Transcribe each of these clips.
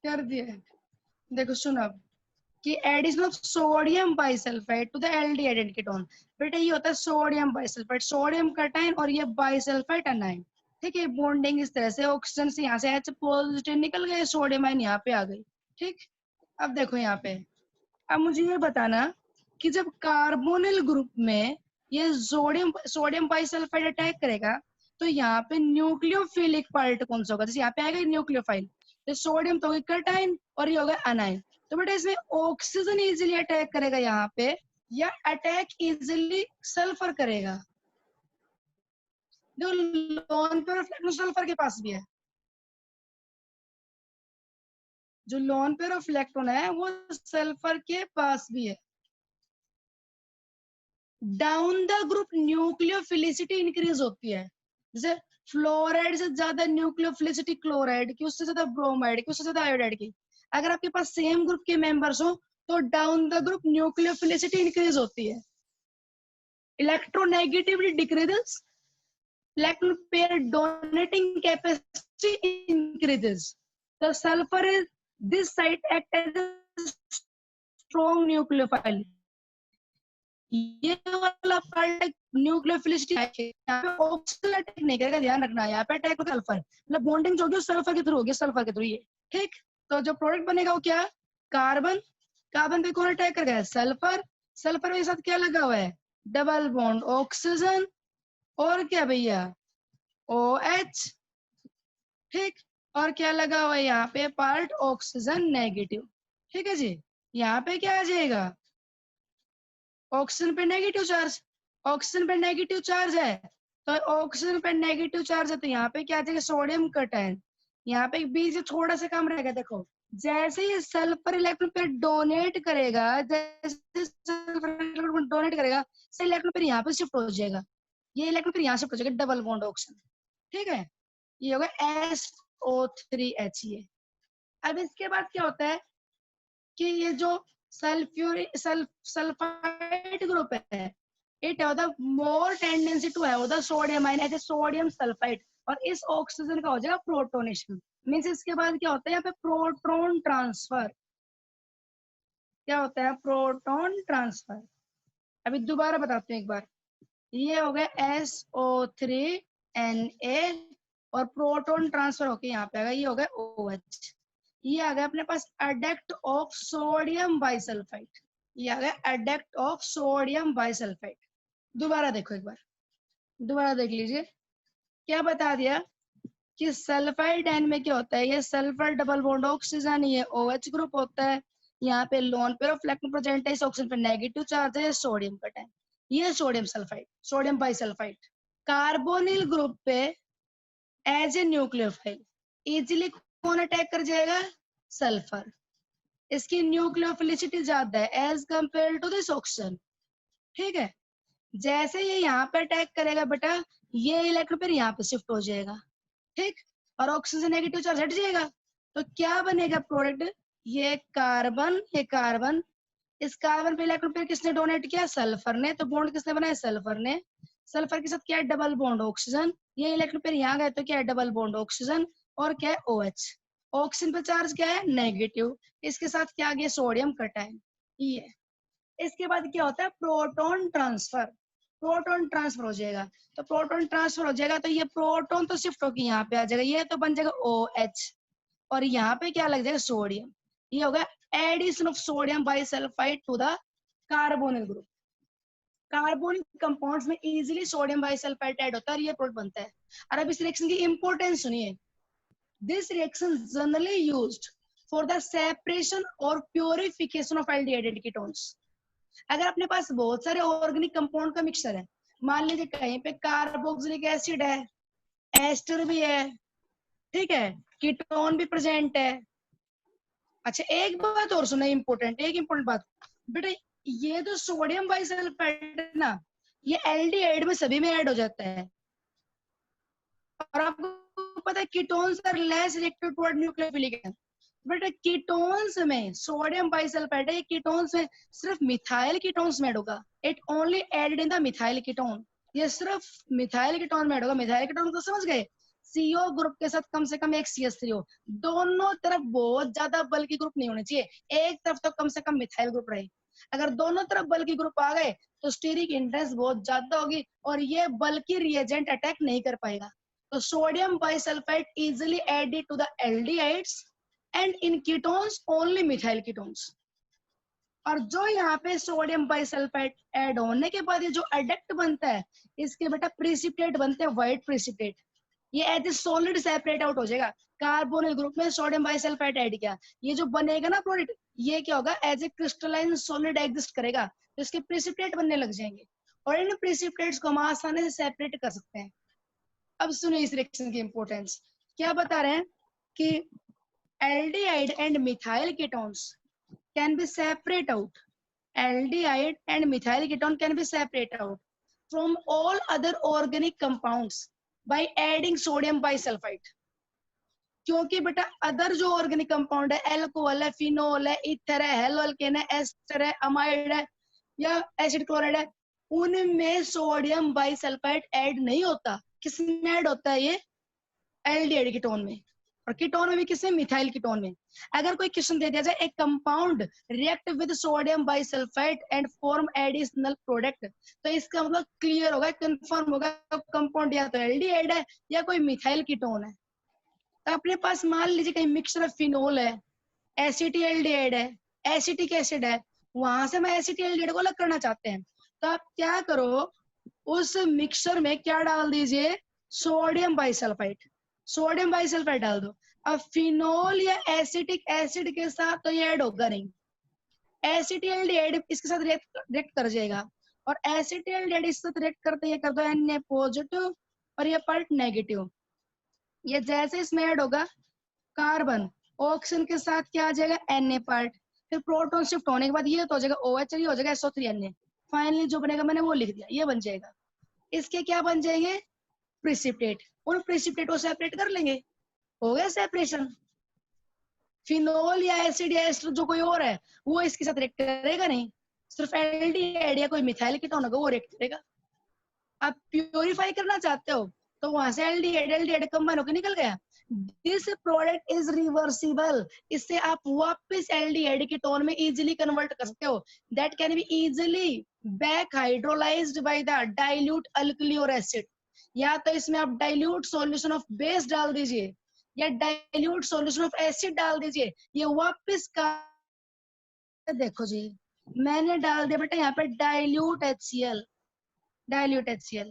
कर दिया है। देखो सुनो अब कि addition of sodium bisulphite to the aldehyde ketone. बेटा ये होता है सोडियम बाइसल्फाइड, सोडियम कटायन और ये बाइसल्फाइड अनायन। ठीक है, बॉन्डिंग इस तरह से, ऑक्सीजन से यहाँ से H पॉजिटिव निकल गए, सोडियम आयन यहाँ पे आ गई। ठीक, अब देखो यहाँ पे, अब मुझे ये बताना कि जब कार्बोनिल ग्रुप में ये सोडियम बाइसल्फाइड अटैक करेगा तो यहाँ पे न्यूक्लियोफिलिक पार्ट कौन सा होगा? जैसे यहाँ पे आएगा न्यूक्लियोफाइल, तो सोडियम तो होगा कटायन और ये होगा अनायन। तो बेटा इसमें ऑक्सीजन इजिली अटैक करेगा यहाँ पे या अटैक इजिली सल्फर करेगा? जो loan pair of electron sulphur के पास भी है, जो लोन पेयर ऑफ इलेक्ट्रॉन है वो सल्फर के पास भी है। Down the group nucleophilicity increase होती है, जैसे फ्लोराइड से ज्यादा न्यूक्लियोफिलिसिटी क्लोराइड की, उससे ज्यादा ब्रोमाइड की, उससे ज्यादा आयोडाइड की। अगर आपके पास सेम ग्रुप के मेंबर्स हो तो down the group nucleophilicity increase होती है। Electronegativity decreases, electron pair donating capacity increases. The sulfur is this site act as a strong nucleophile. ये वाला पार्ट न्यूक्लियोफिलिसिटी यहाँ पे ऑक्सीजन अटैक नहीं करेगा, ध्यान रखना। यहाँ पे अटैक होगा सल्फर, मतलब बॉन्डिंग जो होगी सल्फर के थ्रू होगी, सल्फर के थ्रू ये। ठीक, तो जो प्रोडक्ट बनेगा वो क्या? कार्बन। कार्बन पे कौन अटैक करेगा? सल्फर। सल्फर के साथ क्या लगा हुआ है? डबल बॉन्ड ऑक्सीजन, और क्या भैया? OH। ठीक, और क्या लगा हुआ है यहाँ पे? Part oxygen negative. ठीक है जी, यहाँ पे क्या आ जाएगा? ऑक्सीजन पे नेगेटिव चार्ज, ऑक्सीजन पे नेगेटिव चार्ज है, तो ऑक्सीजन पे नेगेटिव चार्ज है तो यहाँ पे क्या आ जाएगा? Sodium cation. यहाँ पे बीच थोड़ा सा कम रहेगा। देखो जैसे ही सल्फर इलेक्ट्रॉन पेयर डोनेट करेगा, जैसे सल्फर इलेक्ट्रॉन डोनेट करेगा, से इलेक्ट्रॉन पेयर यहाँ पे शिफ्ट हो जाएगा, ये इलेक्ट्रॉन पेयर यहाँ शिफ्ट हो जाएगा, डबल बॉन्ड ऑक्सीजन। ठीक है, ये होगा SO3H। ये अब इसके बाद क्या होता है कि ये जो सल्फाइड ग्रुप है, it have the more tendency to have the sodium ion as a sodium sulphide, और इस ऑक्सीजन का हो जाएगा प्रोटोनेशन। मींस इसके बाद क्या होता है यहाँ पे? Proton transfer. क्या होता है? Proton transfer. अभी दोबारा बताते हैं एक बार। ये हो गया SO3Na और प्रोटॉन ट्रांसफर होके यहाँ पे आ गया, ये हो गया OH। ये आ गया अपने पास एडक्ट ऑफ सोडियम बाइसल्फाइड, ये आ गया एडक्ट ऑफ सोडियम बाइसल्फाइड। दोबारा देखो एक बार, दोबारा देख लीजिए। क्या बता दिया कि सल्फाइड एन में क्या होता है? ये सल्फर डबल बॉन्ड ऑक्सीजन, ये OH ग्रुप होता है। यहाँ पे lone pair of electron present है, इस ऑक्सीजन पे नेगेटिव चार्ज है, सोडियम कटायन, ये sodium sulphide, sodium bisulphite. Carbonyl group पे एज ए न्यूक्लियोफाइल इजिली कौन अटैक कर जाएगा? सल्फर। इसकी न्यूक्लियोफिलिसिटी ज्यादा है as compare to this oxygen. ठीक है, जैसे ये यहाँ पे अटैक करेगा बेटा, ये इलेक्ट्रॉन पेयर यहाँ पे शिफ्ट हो जाएगा। ठीक, और ऑक्सीजन नेगेटिव चार्ज हट जाएगा, तो क्या बनेगा प्रोडक्ट? ये कार्बन, ये कार्बन, इस कार्बन पे इलेक्ट्रॉन पेयर किसने डोनेट किया? सल्फर ने। तो बॉन्ड किसने बनाया? सल्फर ने। सल्फर के साथ क्या है? Double bond oxygen. ये इलेक्ट्रॉन पेयर यहाँ गए तो क्या है? डबल बॉन्ड ऑक्सीजन, और क्या है? OH। ऑक्सीजन पे चार्ज क्या है? नेगेटिव। इसके साथ क्या आ गया? Sodium cation. ये इसके बाद क्या होता है? Proton transfer. प्रोटॉन ट्रांसफर हो जाएगा, तो प्रोटॉन ट्रांसफर हो जाएगा तो ये प्रोटॉन तो शिफ्ट होकर यहाँ पे आ जाएगा, ये तो बन जाएगा OH, और यहाँ पे क्या लग जाएगा? सोडियम। ये होगा addition of sodium bisulphite to the carbonyl group. Carbonic compounds में इजीली सोडियम बाइसल्फाइड ऐड होता है और ये प्रोडक्ट बनता है। और अब इस रिएक्शन की इंपॉर्टेंस सुनिए। This reaction generally used for the separation और प्यूरिफिकेशन ऑफ एल्डिहाइड कीटोन्स। अगर अपने पास बहुत सारे ऑर्गेनिक कंपाउंड का मिक्सचर है, मान लीजिए कहीं पे कार्बोक्सिलिक एसिड है, एस्टर भी है, ठीक है, कीटोन भी प्रेजेंट है। अच्छा एक बात और सुना, इंपॉर्टेंट, एक इंपॉर्टेंट बात बेटा, ये जो सोडियम बाइसल्फाइड है ना, ये एल्डिहाइड में सभी में ऐड हो जाता है। और आपको पता है ketones are less reactive toward nucleophilic acid. बेटा कीटोन्स में सोडियम बाइसल्फाइड है, कीटोन्स में सिर्फ मिथाइल कीटोन्स में ऐड होगा। It only added in the methyl ketone, ये सिर्फ मिथाइल कीटोन में ऐड होगा। मिथाइल कीटोन को समझ गए? CO ग्रुप के साथ कम से कम एक CH3 हो। दोनों तरफ बहुत ज्यादा बल्कि ग्रुप नहीं होने चाहिए, एक तरफ तो कम से कम मिथाइल ग्रुप रहे। अगर दोनों तरफ बल्कि ग्रुप आ गए तो स्टीरिक इंटेंस बहुत ज्यादा होगी और ये बल्कि रिएजेंट अटैक नहीं कर पाएगा। तो sodium bisulphite easily added to the aldehydes and in ketones only methyl ketones. और जो यहाँ पे सोडियम बाइसल्फाइड ऐड होने के बाद ये जो एडक्ट बनता है, इसके बेटा प्रिसिपिटेट बनते हैं, व्हाइट प्रिसिपिटेट। ये as a solid separate out हो जाएगा। कार्बोनिल ग्रुप में सोडियम बाइसल्फाइड ऐड किया, ये जो बनेगा ना प्रोडक्ट, ये क्या होगा, as a crystalline solid exist करेगा, तो इसके प्रिसिपिटेट बनने लग जाएंगे और इन प्रिसिपिटेट्स को हम आसानी से सेपरेट कर सकते हैं। अब सुनिए इस रिएक्शन की इंपॉर्टेंस। क्या बता रहे हैं कि aldehyde and methyl ketones can be separate out. Aldehyde and methyl ketone can be separated out from all other organic compounds by adding sodium bisulfite. क्योंकि बेटा अदर जो ऑर्गेनिक कंपाउंड है, एल्कोहल है, फिनोल है, ईथर है, हेलोअल्केन है, ester है, amide है या एसिड क्लोराइड है, उनमें सोडियम बाइसल्फाइड ऐड नहीं होता। किसमें ऐड होता है? ये एल्डिहाइड कीटोन में, और कीटोन में भी किसमें? मिथाइल कीटोन में। अगर कोई क्वेश्चन दे दिया जाए, एक compound react with sodium bisulphide and form additional product, तो इसका मतलब क्लियर होगा, कंफर्म होगा कंपाउंड या तो एल्डिहाइड है या कोई मिथाइल कीटोन है। तो अपने पास मान लीजिए कहीं मिक्सचर ऑफ फिनोल है, एसिटिल्डिहाइड है, एसिटिक एसिड है, वहां से मैं एसिटिल्डिहाइड को अलग करना चाहते हैं, तो आप क्या करो, उस मिक्सचर में क्या डाल दीजिए? Sodium bisulphide. सोडियम बाइसल्फाइड डाल दो। अब फिनोल या एसिटिक एसिड के साथ तो ये ऐड होगा नहीं, एसिटिल्डिहाइड इसके साथ रिएक्ट कर जाएगा, और एसिटिल्डिहाइड इसके साथ रिएक्ट करते ये कर दो Na पॉजिटिव और ये पार्ट नेगेटिव। ये जैसे इसमें ऐड होगा कार्बन, ऑक्सीजन के साथ क्या आ जाएगा? Na part. फिर प्रोटॉन शिफ्ट होने के बाद ये तो हो जाएगा OH, ये हो जाएगा SO3 Na। फाइनली जो बनेगा मैंने वो लिख दिया, ये बन जाएगा। इसके क्या बन जाएंगे? प्रिसिपिटेट। उन प्रिसिपिटेट को सेपरेट कर लेंगे, हो गया सेपरेशन। फिनोल या एसिड या एस्टर जो कोई और है वो इसके साथ रिएक्ट करेगा नहीं, सिर्फ एल्डिहाइड या कोई मिथाइल कीटोन होगा वो रिएक्ट करेगा। आप प्योरीफाई करना चाहते हो तो वहां से एल्डिहाइड एल्डिहाइड कंबाइन होकर निकल गया। दिस प्रोडक्ट इज रिवर्सिबल, इससे आप वापस एल्डिहाइड कीटोन में इजीली कन्वर्ट कर सकते हो। That can be easily back hydrolysed by the dilute alkali और एसिड। या तो इसमें आप डाइल्यूट सॉल्यूशन ऑफ बेस डाल दीजिए या डाइल्यूट सॉल्यूशन ऑफ एसिड डाल दीजिए, ये वापस का देखो जी, मैंने डाल दिया बेटा यहाँ पे डाइल्यूट HCl। डाइल्यूट HCl,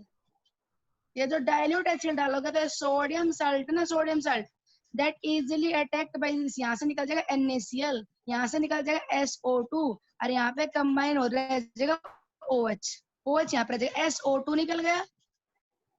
ये जो डाइल्यूट HCl डालोगे तो सोडियम साल्ट ना, sodium salt that easily attacked by this, यहाँ से निकल जाएगा NaCl, यहाँ से निकल जाएगा SO2 और यहाँ पे कंबाइन हो जाएगा OH। OH यहाँ पे जाएगा, SO2 निकल गया,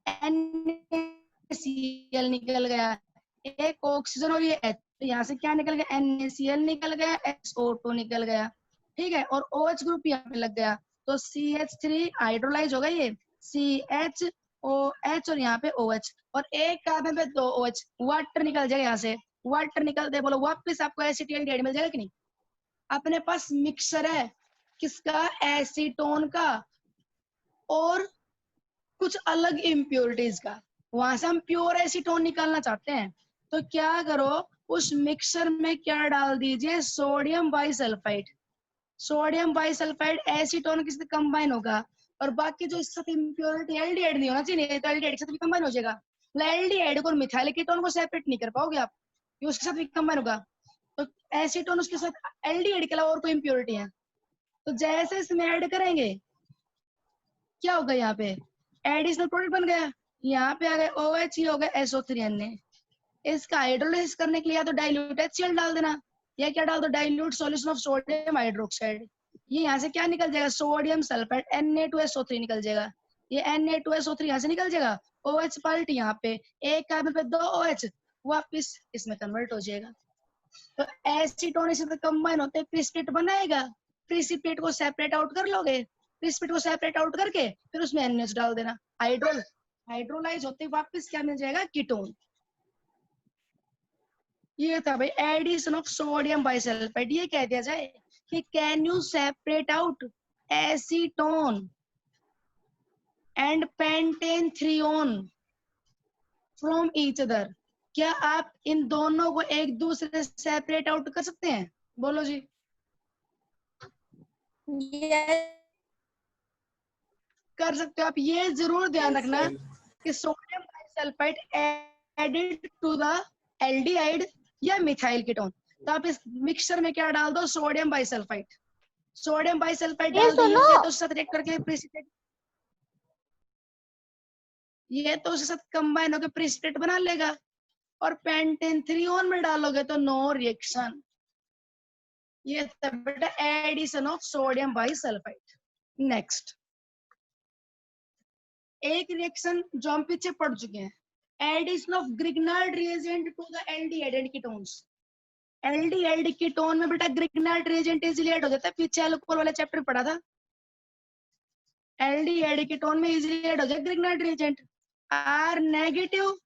NaCl निकल गया, एक ऑक्सीजन और ये H, तो यहाँ से क्या निकल गया? NaCl निकल गया, SO2 निकल गया, ठीक है, और OH ग्रुप यहाँ पे लग गया, तो CH3 हाइड्रोलाइज हो गया, ये CHOH और यहाँ पे OH, और एक कार्बन पे 2 OH, वाटर निकल जाएगा यहाँ से, वाटर निकल दे, बोलो वापस आपको एसिटिल्डिहाइड मिल जाएगा कि नहीं? अपने पास मिक्सचर है किसका? एसीटोन का और कुछ अलग इम्प्योरिटीज का, वहां से हम प्योर एसीटोन निकालना चाहते हैं, तो क्या करो, उस मिक्सचर में क्या डाल दीजिए? Sodium bisulphide. Sodium bisulphide acetone के साथ कंबाइन होगा, और बाकी जो इसके साथ इम्प्योरिटी एल्डिहाइड नहीं होना चाहिए, तो एल्डिहाइड के साथ भी कंबाइन हो जाएगा। एल्डिहाइड को मिथाइल कीटोन को सेपरेट नहीं कर पाओगे आप, ये उसके साथ भी कंबाइन होगा, तो एसीटोन उसके साथ एल्डिहाइड के अलावा और कोई इम्प्योरिटी है, तो जैसे इसमें ऐड करेंगे क्या होगा? यहाँ पे एडिशनल प्रोडक्ट बन गया, यहाँ पे आ गए OH, हो गया SO3Na। इसका हाइड्रोलाइज करने के लिए या तो डाइल्यूट HCl डाल देना, या क्या डाल दो? Dilute solution of sodium hydroxide. ये यहाँ से क्या निकल जाएगा? सोडियम सल्फेट Na2SO3 निकल जाएगा, ये Na2SO3 यहाँ से निकल जाएगा, OH पार्ट यहाँ पे, एक कार्बन पे 2 OH, वापिस इसमें कन्वर्ट हो जाएगा। तो एसीटोन से कंबाइन होते प्रिसिपिटेट बनाएगा, प्रिसिपिटेट को सेपरेट आउट कर लोगे, प्रिसिपिटेट को सेपरेट आउट करके फिर उसमें NH डाल देना, हाइड्रोलाइज होते वापस क्या मिल जाएगा? कीटोन। ये था भाई एडिशन ऑफ सोडियम बाइसल्फाइड। ये कह दिया जाए कि can you separate out acetone and pentane three one from each other. क्या आप इन दोनों को एक दूसरे से सेपरेट आउट कर सकते हैं? बोलो जी। Yes. कर सकते हो। आप ये जरूर ध्यान Yes, रखना yes. कि sodium bisulphite added to the aldehyde या मिथाइल कीटोन। तो आप इस मिक्सचर में क्या डाल दो? Sodium bisulphide. सोडियम बाइसल्फाइड ये डाल दो, सुनो। ये तो उसके साथ रिएक्ट करके प्रेसिपिटेट, ये तो उसके साथ कंबाइन होकर प्रेसिपिटेट बना लेगा। और पेंटेन 3 में डालोगे तो नो रिएक्शन। ये था बेटा addition of sodium bisulphide. Next एक रिएक्शन जो हम पीछे पढ़ चुके हैं, addition of Grignard reagent to the aldehyde ketones. Aldehyde ketone में बेटा ग्रिग्नार्ड रिएजेंट इजीली ऐड हो जाता है, पीछे अल्कोहल वाले चैप्टर पढ़ा था। एल्डिहाइड कीटोन में इजीली ऐड हो जाए Grignard reagent. R negative,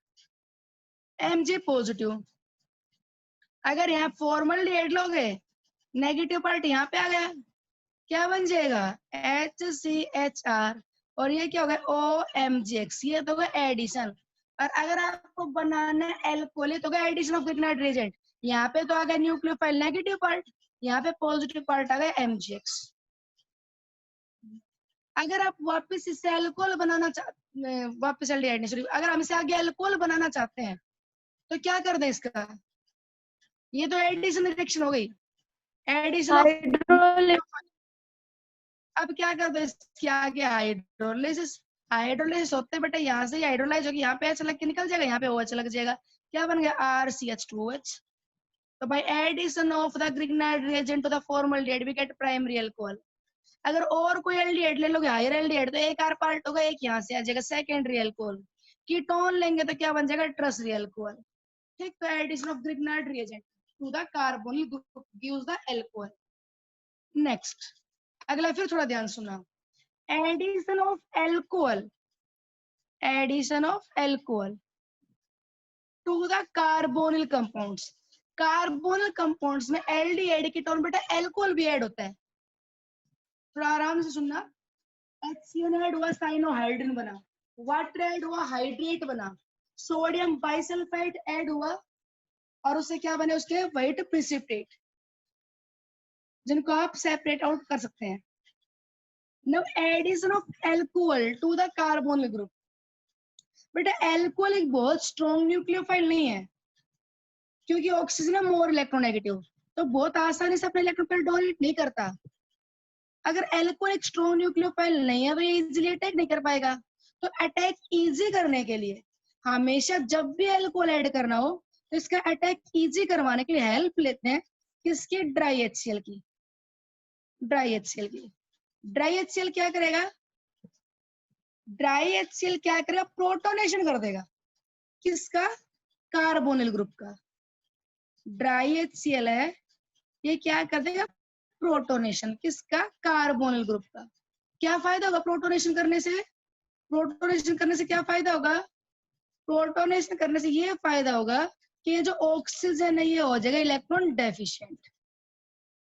MG positive. अगर यहाँ फॉर्मल्डिहाइड लोगे, नेगेटिव पार्ट यहाँ पे आ गया, क्या बन जाएगा? HCHR। और ये क्या होगा? OMGX। ये तो होगा एडिशन। और अगर आपको बनाना है एल्कोहल तो होगा एडिशन ऑफ ग्रिग्नार्ड रिएजेंट। यहाँ पे तो आ गया न्यूक्लियोफाइल नेगेटिव पार्ट, यहाँ पे पॉजिटिव पार्ट आ गया MGX। अगर आप वापस इससे अल्कोहल बनाना वापस एल्डिहाइड नहीं, सॉरी, अगर हम इसे आगे अल्कोहल बनाना चाहते हैं तो क्या कर दें इसका? ये तो एडिशन रिएक्शन हो गई, एडिशन ऑफ। हाइड्रोलिसिस। अब क्या कर दो इसके आगे? हाइड्रोलिसिस। हाइड्रोलिसिस होते बेटा यहाँ से हाइड्रोलाइज होगी, यहाँ पे H लग के निकल जाएगा, यहाँ पे OH लग जाएगा। क्या बन गया? RCH2OH। तो by addition of the Grignard reagent to the formaldehyde we get primary alcohol. अगर और कोई एल्डिहाइड ले लोगे, हायर एल्डिहाइड, तो एक R पार्ट होगा, एक यहाँ से आ जाएगा सेकेंडरी अल्कोहल। कीटोन लेंगे तो क्या बन जाएगा? Tertiary alcohol. ठीक, तो addition of Grignard reagent to the carbonyl group gives the alcohol. Next अगला फिर थोड़ा ध्यान सुना। Addition of alcohol, addition of alcohol to the carbonyl compounds. Carbonyl compounds में एल्डिहाइड कीटोन बेटा एल्कोहल भी ऐड होता है। थोड़ा आराम से सुनना। HCl ऐड हुआ, साइनोहाइड्रिन बना, वाटर ऐड हुआ, हाइड्रेट बना, सोडियम बाइसल्फाइड ऐड हुआ, और उससे क्या बने? उसके व्हाइट प्रेसिपिटेट, जिनको आप सेपरेट आउट कर सकते हैं। Now addition of alcohol to the carbonyl group. बेटा एल्कोहल एक बहुत स्ट्रॉन्ग न्यूक्लियोफाइल नहीं है, क्योंकि ऑक्सीजन है मोर इलेक्ट्रोनेगेटिव, तो बहुत आसानी से अपने इलेक्ट्रोफाइल डोनेट नहीं करता। अगर एल्कोहल एक स्ट्रॉन्ग न्यूक्लियोफाइल नहीं है तो ये इजीली अटैक नहीं कर पाएगा। तो अटैक इजी करने के लिए हमेशा जब भी एल्कोहल ऐड करना हो तो इसका अटैक इजी करवाने के लिए हेल्प लेते हैं किसकी? ड्राई HCl की। ड्राई HCl की। ड्राई HCl क्या करेगा? ड्राई HCl क्या करेगा? प्रोटोनेशन कर देगा। किसका? कार्बोनिल ग्रुप का। ड्राई HCl है, ये क्या कर देगा? प्रोटोनेशन। किसका? कार्बोनिल ग्रुप का। क्या फायदा होगा प्रोटोनेशन करने से? प्रोटोनेशन करने से क्या फायदा होगा? प्रोटोनेशन करने से ये फायदा होगा कि ये जो ऑक्सीजन है ये हो जाएगा इलेक्ट्रॉन डेफिशिएंट।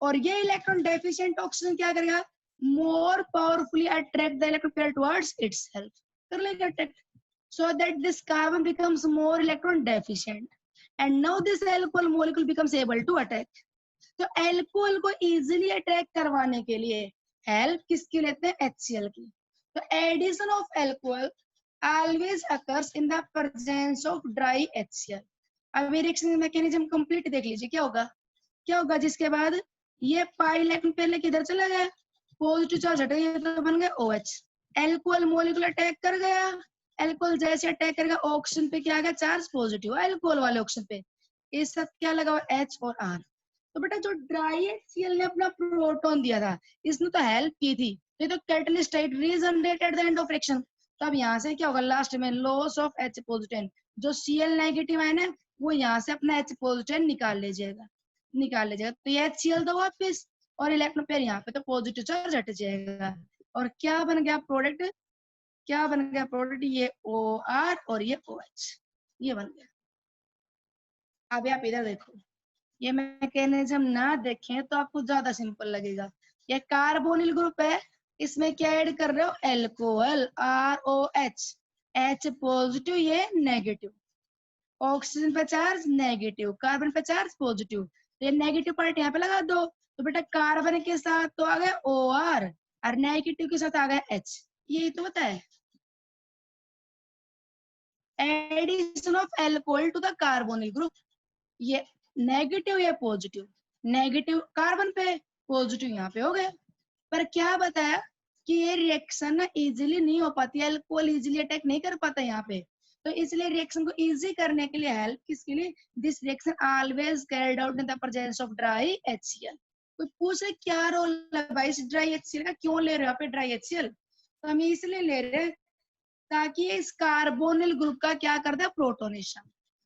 और ये इलेक्ट्रॉन डेफिशिएंट ऑक्सीजन क्या करेगा? More powerfully attract the electron pair towards itself, कर लेगा attract, so that this carbon becomes more electron deficient and now this alcohol molecule becomes able to attack। तो alcohol को easily attack करवाने के लिए help किसकी लेते हैं? HCl की। तो addition of alcohol always occurs in the presence of dry HCl। अब रिएक्शन मैकेनिज्म कंप्लीट देख लीजिए। क्या होगा? क्या होगा जिसके बाद ये पाई इलेक्ट्रॉन पहले किधर चला गया? पॉजिटिव चार्ज हट गया तो बन गया OH। एल्कोहल मॉलिक्यूल अटैक कर गया, एल्कोहल जैसे अटैक करेगा ऑक्सीजन पे क्या आ गया? चार्ज पॉजिटिव, एल्कोहल वाले ऑक्सीजन पे। इस सब क्या लगा हुआ? H और R। तो बेटा जो ड्राई HCl ने अपना प्रोटॉन दिया था, इसने तो हेल्प की थी, ये तो catalyst type regenerate at the end of reaction. तो अब यहाँ से क्या होगा? लास्ट में लॉस ऑफ H पॉजिटिव। जो Cl नेगेटिव आयन है वो यहाँ से अपना H पॉजिटिव निकाल लीजिएगा, निकाल लीजिएगा। तो ये HCl तो वापस, और इलेक्ट्रॉन पेयर यहाँ पे तो पॉजिटिव चार्ज हट जाएगा। और क्या बन गया प्रोडक्ट? क्या बन गया प्रोडक्ट? ये OR और ये OH, ये बन गया। अब आप इधर देखो, ये मैकेनिज्म ना देखें तो आपको ज्यादा सिंपल लगेगा। ये कार्बोनिल ग्रुप है, इसमें क्या ऐड कर रहे हो? एल्कोहल ROH, H पॉजिटिव, ये नेगेटिव। ऑक्सीजन पे चार्ज नेगेटिव, कार्बन पे चार्ज पॉजिटिव, तो ये नेगेटिव पार्ट यहाँ पे लगा दो, तो बेटा कार्बन के साथ तो आ गया OR और नेगेटिव के साथ आ गया H। ये तो होता है addition of alcohol to the carbonyl group. ये नेगेटिव या पॉजिटिव, नेगेटिव कार्बन पे पॉजिटिव यहाँ पे हो गया। पर क्या बताया कि ये रिएक्शन ना इजीली नहीं हो पाती, अल्कोहल इजीली अटैक नहीं कर पाता यहाँ पे, तो इसलिए रिएक्शन को इजी करने के लिए हेल्प किसके लिए, this reaction always carried out in the presence of dry HCl। कोई पूछे क्या रोल है भाई इस ड्राई HCl का, क्यों ले रहे हो आप ड्राई HCl, तो हम इसलिए ले रहे हैं ताकि इस कार्बोनिल ग्रुप का क्या करता है protonation,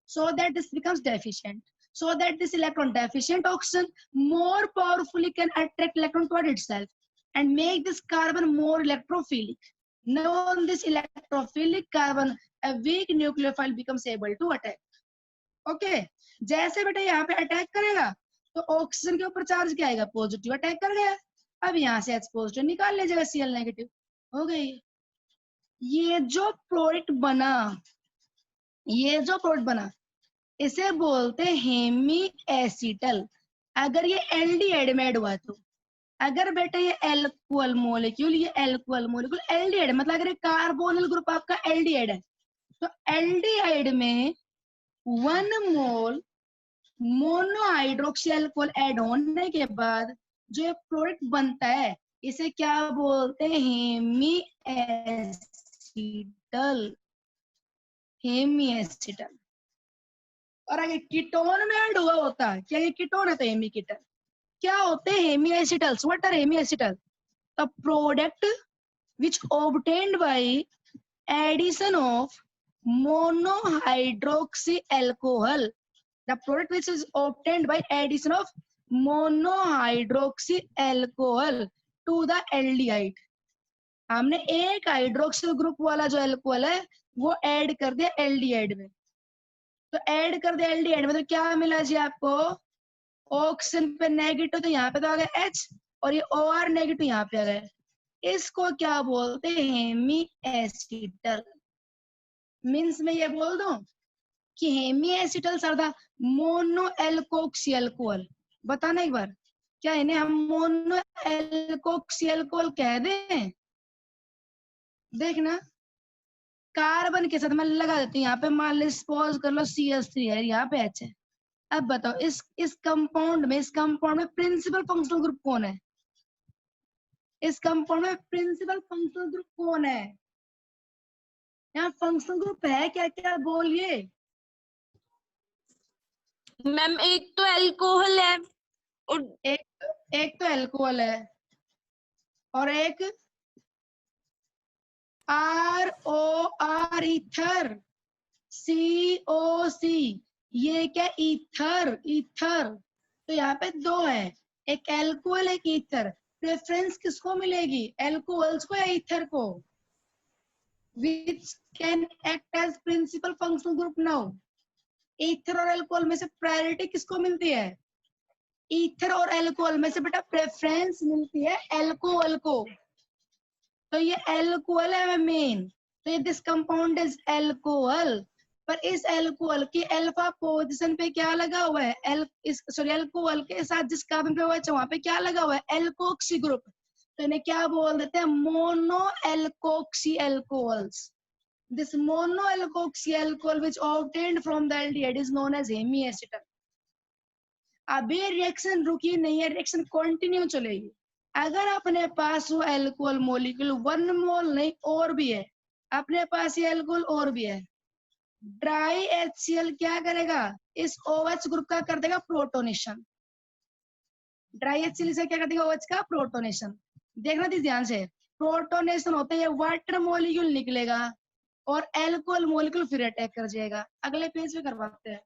so that this becomes deficient, so that this electron deficient oxygen more powerfully can attract electron toward itself and make this carbon more electrophilic. Now on this electrophilic carbon a weak nucleophile becomes able to attack. Okay, जैसे बेटा यहाँ पे attack करेगा तो oxygen के ऊपर charge क्या आएगा, पॉजिटिव अटैक कर गया, अब यहाँ से H पॉजिटिव निकाल लीजिएगा, Cl नेगेटिव हो गई। ये जो प्रोडक्ट बना, ये जो प्रोडक्ट बना इसे बोलते हैं हेमी एसिटल। अगर ये एल्डिहाइड में ऐड हुआ तो, अगर बेटा ये एल्कोहल मॉलिक्यूल, ये एल्कोहल मॉलिक्यूल एल्डिहाइड मतलब अगर ये कार्बोनिल ग्रुप आपका एल्डिहाइड है तो एल्डिहाइड में 1 मोल मोनोहाइड्रोक्सी अल्कोहल ऐड होने के बाद जो ये प्रोडक्ट बनता है इसे क्या बोलते हैं, हेमी एसिटल, हेमी एसिटल। और अगर कीटोन में ऐड हुआ होता है, क्या ये कीटोन है तो हेमी कीटन, क्या होते हैं hemiacetals, what are hemiacetal, the product which obtained by addition of monohydroxy alcohol, the product which is obtained by addition of monohydroxy alcohol to the aldehyde। हमने एक hydroxyl group वाला जो alcohol है वो add कर दिया aldehyde में, तो ऐड कर दिया एल्डिहाइड में तो क्या मिला जी आपको, ऑक्सीजन पे नेगेटिव तो यहाँ पे तो आ गया H और ये OR नेगेटिव यहाँ पे आ गया, इसको क्या बोलते हैं, हेमी एसिटल। मीन्स मैं ये बोल दूं कि hemiacetal are the mono alkoxy alcohol, बताना एक बार, क्या इन्हें हम मोनो एल्कोक्सी अल्कोहल कह दें, देखना कार्बन के साथ मैं लगा देती हूँ यहाँ पे, मान ली सपोज कर लो CH3 है, यहाँ पे H है। अब बताओ इस कंपाउंड में प्रिंसिपल फंक्शनल ग्रुप कौन है, इस कंपाउंड में प्रिंसिपल फंक्शनल ग्रुप कौन है, यहाँ फंक्शनल ग्रुप है क्या क्या बोलिए। मैम एक तो अल्कोहल है और एक तो अल्कोहल है और एक ROR ईथर, COC, ये क्या ईथर, ईथर, तो यहाँ पे दो है, एक एल्कोहल एक ईथर, प्रेफरेंस किसको मिलेगी, एल्कोहल्स को या ईथर को, which can act as principal functional group now। Ether और अल्कोहल में से प्रायोरिटी किसको मिलती है, ईथर और अल्कोहल में से बेटा प्रेफरेंस मिलती है अल्कोहल को, तो ये अल्कोहल है मेन, तो ये दिस कंपाउंड इज अल्कोहल। पर इस अल्कोहल की अल्फा पोजीशन पे क्या लगा हुआ है, अल्कोहल के साथ जिस कार्बन पे हुआ है वहां पे क्या लगा हुआ है, एल्कोक्सी ग्रुप, तो इन्हें क्या बोल देते हैं, mono alkoxy alcohols. This mono alkoxy alcohol which obtained from the aldehyde is known as hemiacetal. अभी रिएक्शन रुकी नहीं है, रिएक्शन कंटिन्यू चलेगी। अगर अपने पास वो एल्कोहल मॉलिक्यूल 1 मोल नहीं और भी है, अपने पास ये एल्कोहल और भी है, ड्राई HCl क्या करेगा, इस OH ग्रुप का कर देगा प्रोटोनेशन, ड्राई HCl से क्या कर देगा, OH का प्रोटोनेशन। देखना ध्यान से, प्रोटोनेशन होते है वाटर मॉलिक्यूल निकलेगा और एल्कोहल मॉलिक्यूल फिर अटैक कर जाएगा। अगले पेज पे करवाते हैं,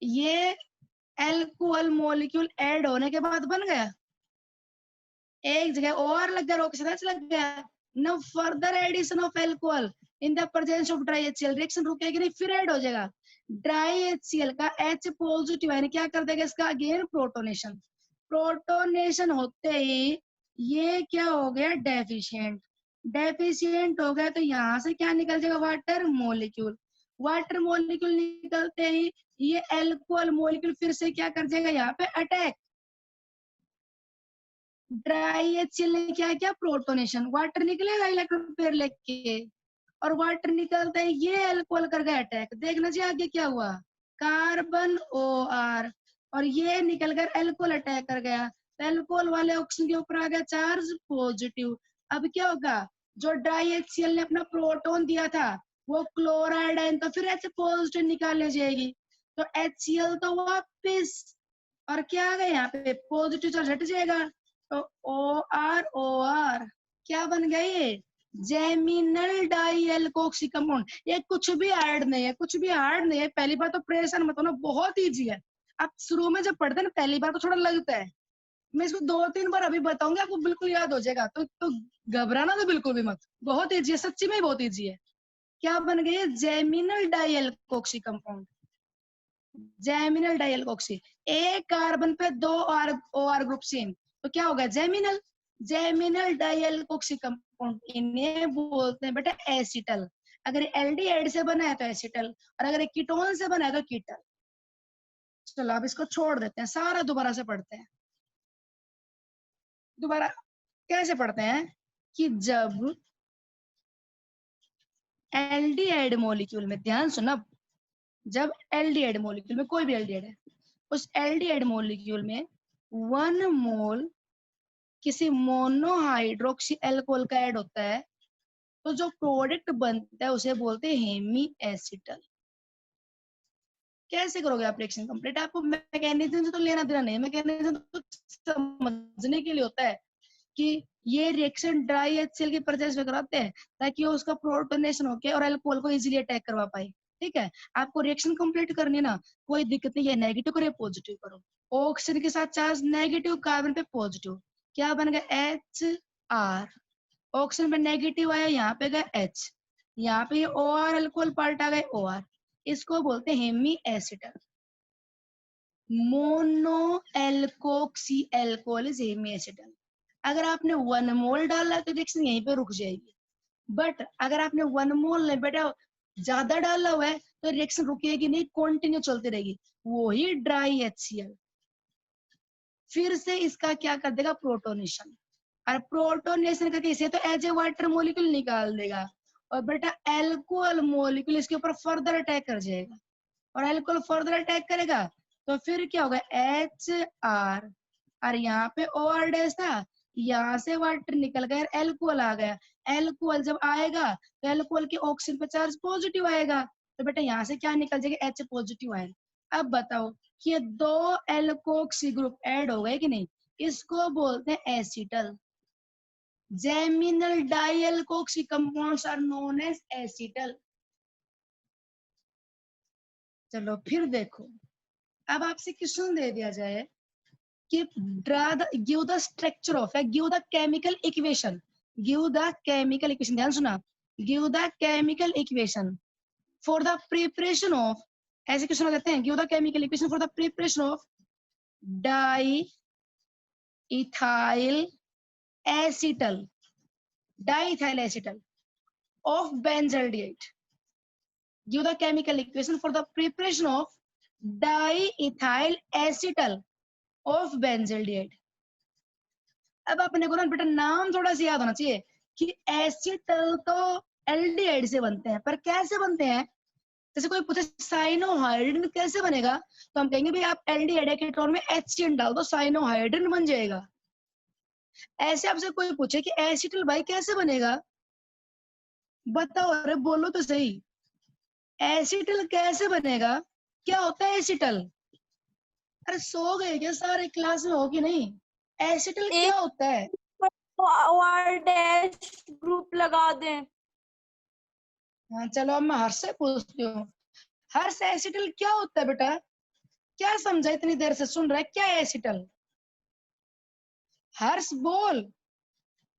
ये एल्कोहल मॉलिक्यूल ऐड होने के बाद बन गया, एक जगह और लग गया, ऑक्सीजन लग गया, now further addition of alcohol in the presence of dry HCl, रिएक्शन रुकेगी नहीं, फिर ऐड हो जाएगा, ड्राई HCl का H पॉजिटिव यानी क्या कर देगा, इसका अगेन प्रोटोनेशन, प्रोटोनेशन होते ही ये क्या हो गया, डेफिशिएंट, डेफिशिएंट हो गया तो यहाँ से क्या निकल जाएगा, वाटर मॉलिक्यूल। वाटर मॉलिक्यूल निकलते ही ये एल्कोहल मॉलिक्यूल फिर से क्या कर जाएगा, यहाँ पे अटैक। ड्राई HCl ने क्या किया, प्रोटोनेशन, वाटर निकलेगा इलेक्ट्रॉन पेयर लेके, और वाटर निकलता है ये अल्कोहल कर गया अटैक। देखना चाहिए आगे क्या हुआ, कार्बन OR, और ये निकल कर अल्कोहल अटैक कर गया, तो अल्कोहल वाले ऑक्सीजन के ऊपर आ गया चार्ज पॉजिटिव। अब क्या होगा, जो ड्राई HCl ने अपना प्रोटोन दिया था वो क्लोराइड है, तो फिर H पॉजिटिव निकालने जाएगी, तो HCl तो वापिस, और क्या आ गया यहाँ पे पॉजिटिव चार्ज हट जाएगा, तो OR क्या बन गया ये, जेमिनल डाई एल्कोक्सी कंपाउंड। ये कुछ भी हार्ड नहीं है, कुछ भी हार्ड नहीं है। पहली बार तो परेशान मत होना, बहुत इजी है। आप शुरू में जब पढ़ते हैं ना पहली बार तो थोड़ा लगता है, मैं इसको 2-3 बार अभी बताऊंगी, आपको बिल्कुल याद हो जाएगा, तो घबराना तो बिल्कुल भी मत, बहुत इजी है, सच्ची में बहुत इजी है। क्या बन गई है, geminal di alkoxy compound, geminal di alkoxy. एक कार्बन पे 2 OR ग्रुप सेम, तो क्या होगा, geminal, geminal di alkoxy compound, इन्हें बोलते हैं बेटा एसिटल। अगर एल्डिहाइड से बना है तो एसिटल, और अगर कीटोन से बना है तो कीटल। चलो अब इसको छोड़ देते हैं, सारा दोबारा से पढ़ते हैं। दोबारा कैसे पढ़ते हैं, कि जब एल्डिहाइड मॉलिक्यूल में, ध्यान सुना, जब एल्डिहाइड मॉलिक्यूल में, कोई भी एल्डिहाइड है, उस एल्डिहाइड मॉलिक्यूल में 1 मोल किसी मोनोहाइड्रोक्सी अल्कोहल का ऐड होता है, तो जो प्रोडक्ट बनता है उसे बोलते हैं हेमी एसिटल। कैसे करोगे आप रिएक्शन कंप्लीट, आपको मैकेनिज्म से तो लेना देना नहीं है, मैकेनिज्म तो समझने के लिए होता है कि ये रिएक्शन ड्राई HCl के प्रोसेस में कराते हैं ताकि वो उसका प्रोटोनेशन होके और अल्कोहल को इजीली अटैक करवा पाए। ठीक है, आपको रिएक्शन कंप्लीट करनी है ना, कोई दिक्कत नहीं है, नेगेटिव करो या पॉजिटिव करो। ऑक्सीजन के साथ चार्ज नेगेटिव, कार्बन पे पॉजिटिव, क्या बन गया HR, ऑक्सीजन पे नेगेटिव आया, यहाँ पे गया H, यहाँ पे OR अल्कोहल पार्ट आ गए OR, इसको बोलते हैं hemiacetal. Mono alkoxy alcohol is hemiacetal. अगर आपने 1 मोल डाला तो रिएक्शन यहीं पे रुक जाएगी, बट अगर आपने 1 मोल नहीं बेटा ज्यादा डाला हुआ है तो रिएक्शन रुकेगी नहीं, कंटिन्यू चलती रहेगी। वही ड्राई HCl फिर से इसका क्या कर देगा, प्रोटोनेशन, और प्रोटोनेशन करके इसे तो एज ए वाटर मॉलिक्यूल निकाल देगा, और बेटा एल्कोहल मॉलिक्यूल इसके ऊपर फर्दर अटैक कर जाएगा, और एल्कोहल फर्दर अटैक करेगा तो फिर क्या होगा, HR, और यहाँ पे OR डैश था, यहाँ से वाटर निकल गया, एल्कोहल आ गया। एल्कोहल जब आएगा तो एल्कोहल के ऑक्सीजन पे चार्ज पॉजिटिव आएगा, तो बेटा यहाँ से क्या निकल जाएगा, H पॉजिटिव आएगा। अब बताओ कि ये 2 एल्कोक्सी ग्रुप ऐड हो गए कि नहीं, इसको बोलते हैं acetal. Geminal di alkoxy compounds are known as acetal. चलो फिर देखो, अब आपसे क्वेश्चन दे दिया जाए कि give the structure of, give the chemical equation, give the chemical equation, ध्यान सुना, give the chemical equation for the preparation of, ऐसे क्वेश्चन आ जाते हैं, give the chemical equation for the preparation of diethyl acetal, diethyl acetal of benzaldehyde. Give the chemical equation for the preparation of diethyl acetal of benzaldehyde. अब अपने को ना बेटा नाम थोड़ा सा याद होना चाहिए कि एसिटल तो एल्डिहाइड से बनते हैं, पर कैसे बनते हैं, जैसे कोई पूछे साइनोहाइड्रिन कैसे बनेगा, तो हम कहेंगे भाई आप एल्डिहाइड के टोन में HCN डाल दो, साइनोहाइड्रिन बन जाएगा। ऐसे आपसे कोई पूछे कि एसिटल भाई कैसे बनेगा, बताओ, अरे बोलो तो सही, एसिटल कैसे बनेगा, क्या होता है एसिटल, अरे सो गए क्या सारे, क्लास में हो कि नहीं, एसिटल क्या एक होता है। OR डैश ग्रुप लगा दें। हाँ चलो अब मैं हर्ष से पूछती हूँ, हर्ष एसिटल क्या होता है बेटा, क्या समझा इतनी देर से सुन रहा है, क्या है एसिटल, हर्ष बोल,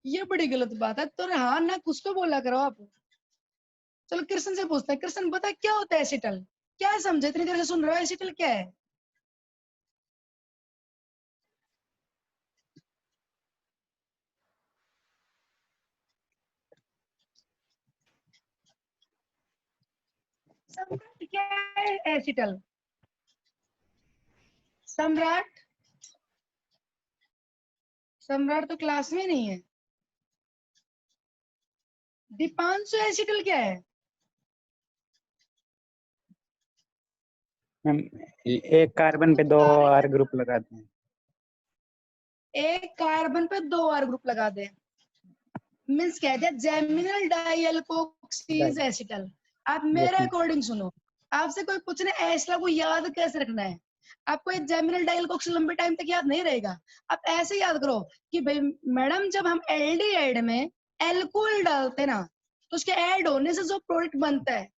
ये बड़ी गलत बात है, तो हाँ ना कुछ तो बोला करो आप। चलो कृष्ण से पूछते हैं, कृष्ण बता क्या होता है एसिटल, क्या समझे इतनी देर से सुन रहा है, एसिटल क्या है। सम्राट क्या है? एसिटल। सम्राट, सम्राट तो क्लास में नहीं है। दीपांशु एसिटल क्या है? मैम एक कार्बन पे 2 R ग्रुप लगाते हैं। एक कार्बन पे 2 R ग्रुप लगा दे, मीन्स कहते हैं जेमिनल डाइअल्कोक्सीज एसिटल। आप मेरे अकॉर्डिंग सुनो, आपसे कोई पूछने एसिटल को याद कैसे रखना है, आपको ये जेमिनल डाइअल्कोक्सीज लंबे टाइम तक याद नहीं रहेगा। आप ऐसे याद करो कि भाई मैडम जब हम एल्डिहाइड में एल्कोहल डालते ना, तो उसके ऐड होने से जो प्रोडक्ट बनता है,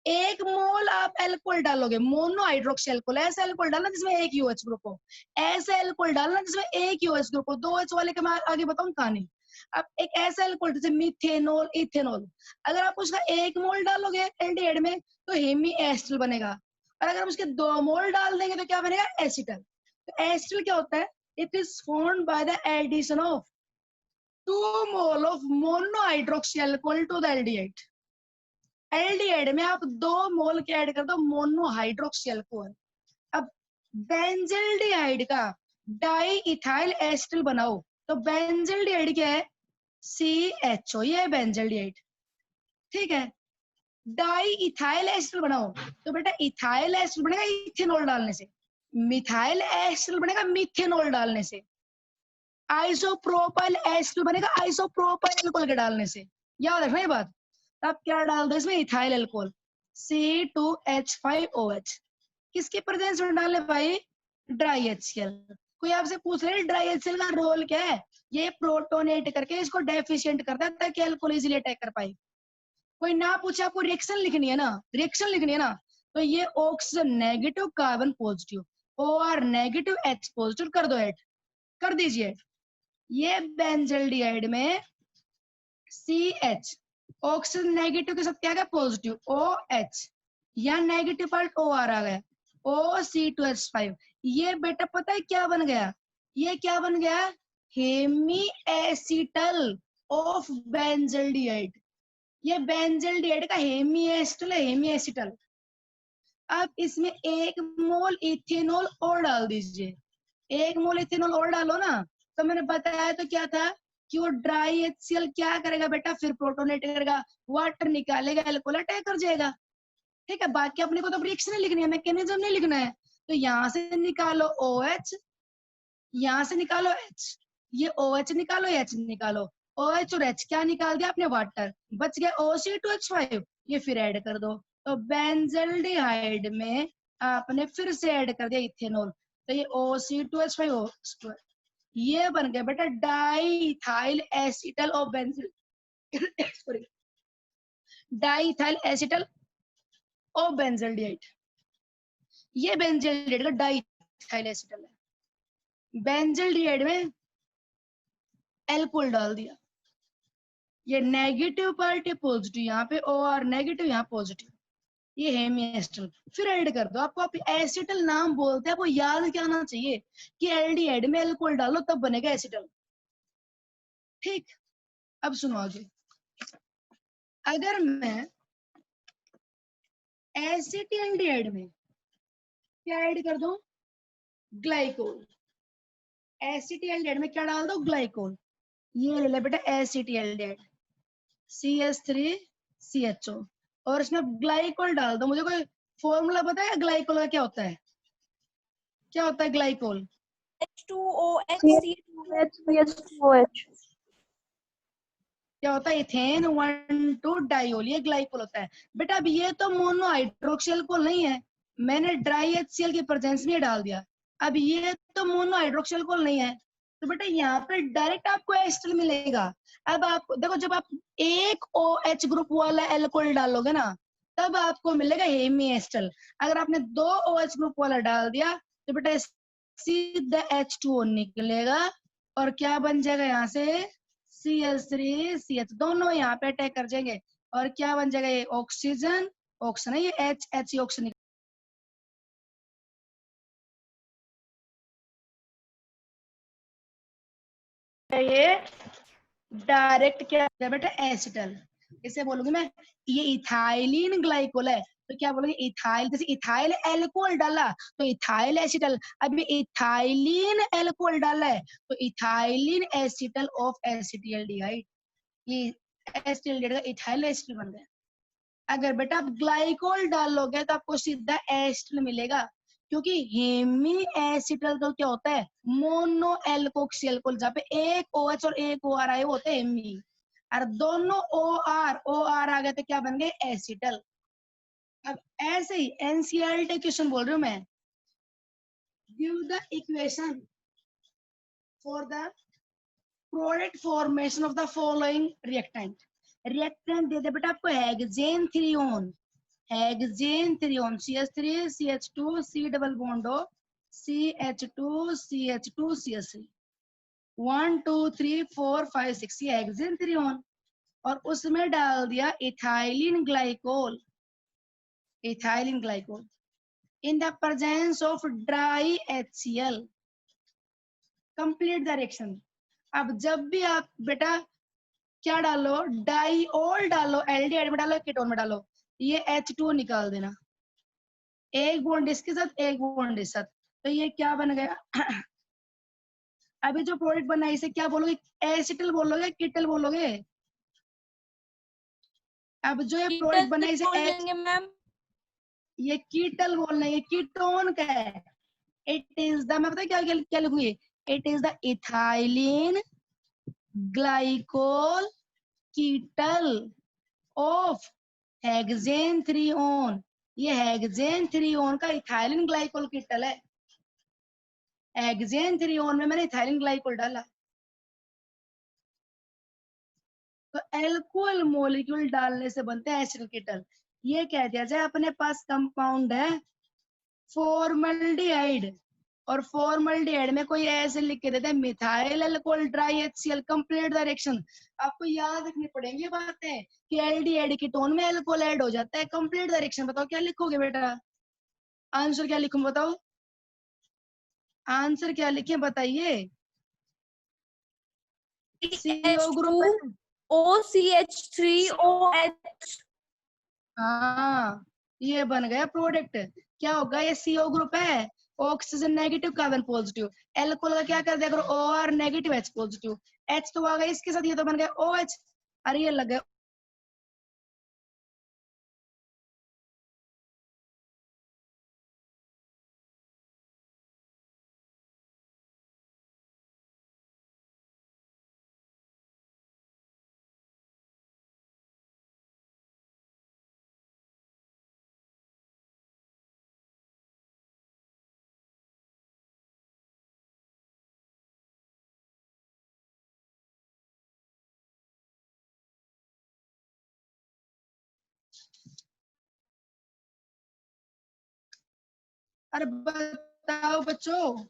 1 मोल आप एल्कोहल डालोगे, मोनो हाइड्रोक्सी एल्कोहल, ऐसा एल्कोहल डालना जिसमें एक OH ग्रुप हो, ऐसा एल्कोहल डालना जिसमें एक OH ग्रुप हो, 2 H वाले के मैं आगे बताऊं कहानी। अब एक ऐसा एल्कोहल जैसे मीथेनॉल, इथेनॉल, अगर आप उसका 1 मोल डालोगे एल्डिहाइड में तो हेमी एसिटल बनेगा, और अगर उसके 2 मोल डाल देंगे तो क्या बनेगा? एसिटल। तो एसिटल क्या होता है? It is formed by the addition of 2 mole of mono hydroxy alcohol to the aldehyde. Aldehyde में आप 2 मोल के ऐड कर दो मोनो हाइड्रोक्सी एल्कोहल। अब बेंजल्डिहाइड का डाई इथाइल एसिटल बनाओ, तो बेंजल्डिहाइड क्या है? CHO, ये है बेंजल्डिहाइड, ठीक है। डाई इथाइल एसिटल बनाओ, तो बेटा इथाइल एसिटल बनेगा इथेनॉल डालने से, मिथाइल एसिटल बनेगा मीथेनॉल डालने से, आइसोप्रोपाइल एसिटल बनेगा आइसोप्रोपाइल एल्कोहल के डालने से। याद रखना ये बात। अब क्या डाल दो इसमें? Ethyl alcohol, C2H5OH। किसके प्रेजेंस में डालने भाई? Dry HCl। कोई आपसे पूछ रहे ड्राई HCl का रोल क्या है? ये प्रोटोनेट करके इसको डेफिशिएंट करता है ताकि अल्कोहल इजीली अटैक कर पाए। कोई ना पूछे आपको रिएक्शन लिखनी है ना, रिएक्शन लिखनी है ना, तो ये oxygen negative carbon positive, OR negative H positive कर दो, ऐड कर दीजिए। ये बेंजल्डिहाइड में CH, ऑक्सीजन नेगेटिव के साथ क्या गया? पॉजिटिव, OH, या नेगेटिव पार्ट OR आ गया, OC2H5। ये बेटा पता है क्या बन गया? ये क्या बन गया? Hemiacetal of benzaldehyde. ये बेंजल्डिहाइड का हेमी एसिटल है, हेमी एसिटल। आप इसमें 1 मोल इथेनॉल और डाल दीजिए, 1 मोल इथेनॉल और डालो ना, तो मैंने बताया तो क्या था कि वो ड्राई HCl क्या करेगा बेटा? फिर प्रोटोनेट करेगा, वाटर निकालेगा, अल्कोहल अटैक कर जाएगा, ठीक है। बाकी अपने को तो रिएक्शन लिखनी है, मैकेनिज्म नहीं लिखना है। तो यहाँ से निकालो OH, यहाँ से निकालो H, ये OH निकालो, H निकालो, OH और H क्या निकाल दिया आपने? वाटर, बच गया OC2H5, ये फिर ऐड कर दो। तो बेंजल्डिहाइड में आपने फिर से ऐड कर दिया इथेनॉल, तो ये OC2H5, ये बन गया बेटा diethyl acetal of benzal sorry, diethyl acetal of benzaldehyde. ये बेंजल्डिहाइड का डाईइथाइल एसिटल है। बेंजल्डिहाइड में एल्कोहल डाल दिया, ये नेगेटिव पार्ट है पॉजिटिव, यहाँ पे OR नेगेटिव, यहाँ पॉजिटिव, ये हेमी एसिटल। फिर ऐड कर दो। आपको आप एसिटल नाम बोलते हैं, आपको याद क्या आना चाहिए कि एल्डिहाइड में एल्कोहल डालो तब बनेगा एसिटल, ठीक। अब सुनो आगे, अगर मैं एसिटिल्डिहाइड में क्या ऐड कर दूं? ग्लाइकोल। एसिटिल्डिहाइड में क्या डाल दो? ग्लाइकोल। ये ले ले बेटा एसिटिल्डिहाइड, CH3CHO, और इसमें ग्लाइकोल डाल दो। मुझे कोई फॉर्मूला पता है ग्लाइकोल का? क्या होता है? क्या होता है ग्लाइकोल? H2OH CH2OH। क्या होता है? इथेन 1,2 डाइओल, ये ग्लाइकोल होता है बेटा। अब ये तो मोनो हाइड्रोक्सी एल्कोहल नहीं है, मैंने ड्राई HCl की प्रेजेंस में डाल दिया। अब ये तो मोनो हाइड्रोक्सी एल्कोहल नहीं है, तो बेटा यहाँ पे डायरेक्ट आपको एसिटल मिलेगा। अब आप देखो, जब आप एक OH ग्रुप वाला एल्कोहल डालोगे ना, तब आपको मिलेगा हेमी एसिटल। अगर आपने 2 OH ग्रुप वाला डाल दिया तो बेटा सीधा H2O निकलेगा, और क्या बन जाएगा यहाँ से? Cl3CH, दोनों यहाँ पे अटैक कर जाएंगे, और क्या बन जाएगा? ये ऑक्सीजन, ऑक्सीजन है, ये H ऑक्सीजन। ये डायरेक्ट क्या है बेटा? एसिटल। इसे बोलूंगी मैं, ये इथाइलिन ग्लाइकोल है, तो क्या बोलोगे इथाइल, जैसे इथाइल एल्कोहल डाला तो इथाइल एसिटल, अभी इथाइलिन एल्कोहल डाला है तो इथाइलिन एसिटल ऑफ एसिटिल्डिहाइड, ये एसिटिल्डिहाइड का इथाइल एसिटल बन गया। अगर बेटा आप ग्लाइकोल डालोगे तो आपको सीधा एसिटल मिलेगा, क्योंकि हेमी एसिटल तो क्या होता है मोनो एल्कोक्सी अल्कोहल, जहाँ पे एक OH और एक OR आए वो होते हैं हेमी, और दोनों OR आ गए तो क्या बन गए एसिटल। अब ऐसे ही एनसीईआरटी क्वेश्चन बोल रही हूँ मैं, give the equation for the product formation of the following reactant. Reactant दे दे बेटा आपको hexane three one, hexane three one CH3 CH2 C double bond O CH2 CH2 CH3 1 2 3 4 5 6 ये हेक्सेन थ्रियोन, और उसमें डाल दिया ethylene glycol, ethylene glycol in the presence of dry HCl, complete the reaction। अब जब भी आप बेटा क्या डालो डाइओल डालो, एल्डिहाइड में डालो कीटोन में डालो, ये H2 निकाल देना, एक बॉन्ड इसके साथ एक बॉन्ड इस साथ, तो ये क्या बन गया अभी जो प्रोडक्ट बना है इसे क्या बोलोगे एसिटल बोलोगे कीटल बोलोगे? अब जो ये प्रोडक्ट बना है इसे बोलेंगे मैम, ये कीटल बोलना है, ये कीटोन का है। इट इज द, मैं पता क्या क्या लिखूंगी, it is the ethylene glycol ketal of hexane three one, ये हेक्सेन थ्रियोन का इथाइलिन ग्लाइकोल कीटल है। हेक्सेन थ्रियोन में मैंने इथाइलिन ग्लाइकोल डाला, तो एल्कोहल मॉलिक्यूल डालने से बनते हैं एसिटिल कीटल। ये कह दिया जाए अपने पास कंपाउंड है फॉर्मल्डिहाइड, और फॉर्मल्डिहाइड में कोई ऐसे लिख के देते हैं methyl alcohol dry HCl, complete the reaction. आपको याद रखनी पड़ेंगी बातें कि एल्डिहाइड कीटोन में अल्कोहल ऐड हो जाता है, कंप्लीट द रिएक्शन। बताओ क्या लिखोगे बेटा, आंसर क्या लिखूं बताओ, आंसर क्या लिखे बताइए। CO group, OCH3OH। हाँ ये बन गया प्रोडक्ट। क्या होगा, ये CO ग्रुप है, oxygen negative carbon positive, alcohol का क्या कर दिया करो OR negative H positive, H तो आ गया इसके साथ, ये तो बन गया OH, अरे ये लग गया अरे बताओ बच्चों,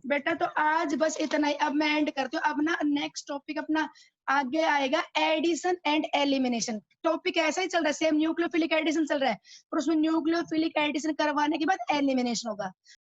बेटा तो आज बस इतना ही, अब मैं एंड करती हूँ। अब ना नेक्स्ट टॉपिक अपना आगे आएगा एडिशन एंड एलिमिनेशन, टॉपिक ऐसा ही चल रहा है सेम, न्यूक्लियोफिलिक एडिशन चल रहा है, और उसमें न्यूक्लियोफिलिक एडिशन करवाने के बाद एलिमिनेशन होगा।